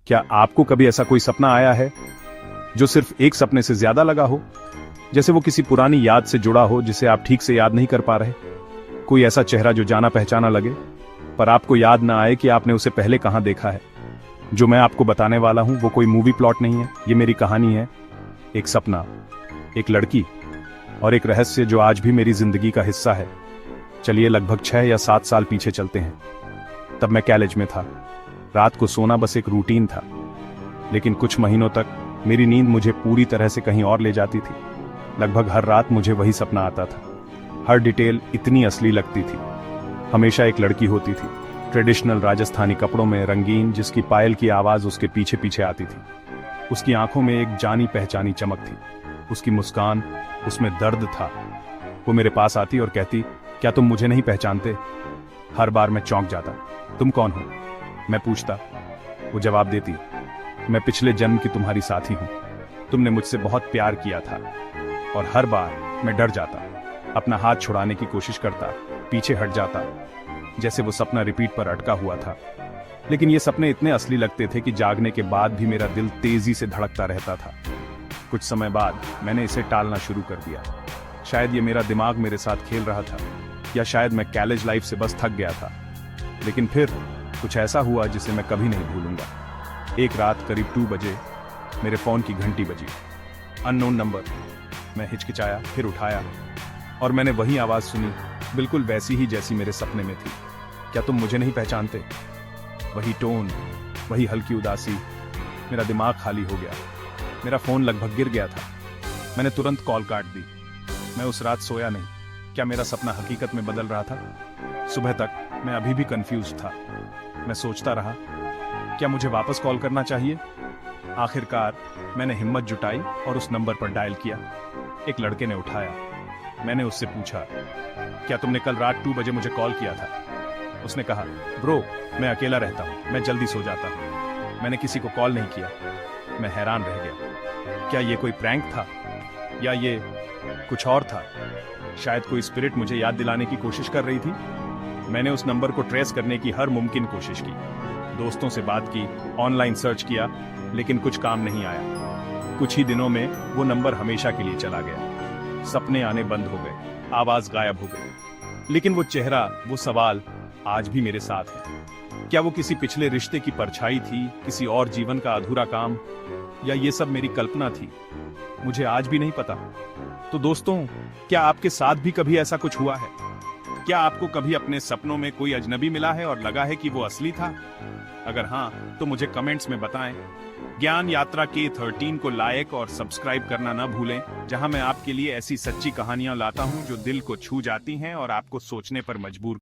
क्या आपको कभी ऐसा कोई सपना आया है जो सिर्फ एक सपने से ज्यादा लगा हो, जैसे वो किसी पुरानी याद से जुड़ा हो जिसे आप ठीक से याद नहीं कर पा रहे? कोई ऐसा चेहरा जो जाना पहचाना लगे, पर आपको याद ना आए कि आपने उसे पहले कहां देखा है? जो मैं आपको बताने वाला हूं वो कोई मूवी प्लॉट नहीं है, ये मेरी कहानी है। एक सपना, एक लड़की और एक रहस्य जो आज भी मेरी जिंदगी का हिस्सा है। चलिए लगभग 6 या 7 साल पीछे चलते हैं। तब मैं कॉलेज में था। रात को सोना बस एक रूटीन था, लेकिन कुछ महीनों तक मेरी नींद मुझे पूरी तरह से कहीं और ले जाती थी। लगभग हर रात मुझे वही सपना आता था। हर डिटेल इतनी असली लगती थी। हमेशा एक लड़की होती थी, ट्रेडिशनल राजस्थानी कपड़ों में रंगीन, जिसकी पायल की आवाज उसके पीछे पीछे आती थी। उसकी आंखों में एक जानी पहचानी चमक थी, उसकी मुस्कान, उसमें दर्द था। वो मेरे पास आती और कहती, क्या तुम मुझे नहीं पहचानते? हर बार मैं चौंक जाता। तुम कौन हो? मैं पूछता। वो जवाब देती, मैं पिछले जन्म की तुम्हारी साथी हूं। तुमने मुझसे बहुत प्यार किया था। और हर बार मैं डर जाता, अपना हाथ छुड़ाने की कोशिश करता, पीछे हट जाता, जैसे वो सपना रिपीट पर अटका हुआ था। लेकिन ये सपने इतने असली लगते थे कि जागने के बाद भी मेरा दिल तेजी से धड़कता रहता था। कुछ समय बाद मैंने इसे टालना शुरू कर दिया। शायद ये मेरा दिमाग मेरे साथ खेल रहा था, या शायद मैं कॉलेज लाइफ से बस थक गया था। लेकिन फिर कुछ ऐसा हुआ जिसे मैं कभी नहीं भूलूंगा। एक रात करीब 2 बजे मेरे फोन की घंटी बजी। Unknown number. मैं हिचकिचाया, फिर उठाया, और मैंने वही आवाज सुनी, बिल्कुल वैसी ही जैसी मेरे सपने में थी। क्या तुम मुझे नहीं पहचानते? वही टोन, वही हल्की उदासी। मेरा दिमाग खाली हो गया। मेरा फोन लगभग गिर गया था। मैंने तुरंत कॉल काट दी। मैं उस रात सोया नहीं। क्या मेरा सपना हकीकत में बदल रहा था? सुबह तक मैं अभी भी कंफ्यूज था। मैं सोचता रहा, क्या मुझे वापस कॉल करना चाहिए? आखिरकार मैंने हिम्मत जुटाई और उस नंबर पर डायल किया। एक लड़के ने उठाया। मैंने उससे पूछा, क्या तुमने कल रात 2 बजे मुझे कॉल किया था? उसने कहा, ब्रो, मैं अकेला रहता हूँ, मैं जल्दी सो जाता हूँ, मैंने किसी को कॉल नहीं किया। मैं हैरान रह गया। क्या ये कोई प्रैंक था, या ये कुछ और था? शायद कोई स्पिरिट मुझे याद दिलाने की कोशिश कर रही थी। मैंने उस नंबर को ट्रेस करने की हर मुमकिन कोशिश की। दोस्तों से बात की, ऑनलाइन सर्च किया, लेकिन कुछ काम नहीं आया। कुछ ही दिनों में वो नंबर हमेशा के लिए चला गया। सपने आने बंद हो गए, आवाज गायब हो गई। लेकिन वो चेहरा, वो सवाल आज भी मेरे साथ है। क्या वो किसी पिछले रिश्ते की परछाई थी, किसी और जीवन का अधूरा काम, या ये सब मेरी कल्पना थी? मुझे आज भी नहीं पता। तो दोस्तों, क्या आपके साथ भी कभी ऐसा कुछ हुआ है? क्या आपको कभी अपने सपनों में कोई अजनबी मिला है और लगा है कि वो असली था? अगर हाँ, तो मुझे कमेंट्स में बताएं। ज्ञान यात्रा के 13 को लाइक और सब्सक्राइब करना ना भूलें, जहां मैं आपके लिए ऐसी सच्ची कहानियां लाता हूं जो दिल को छू जाती हैं और आपको सोचने पर मजबूर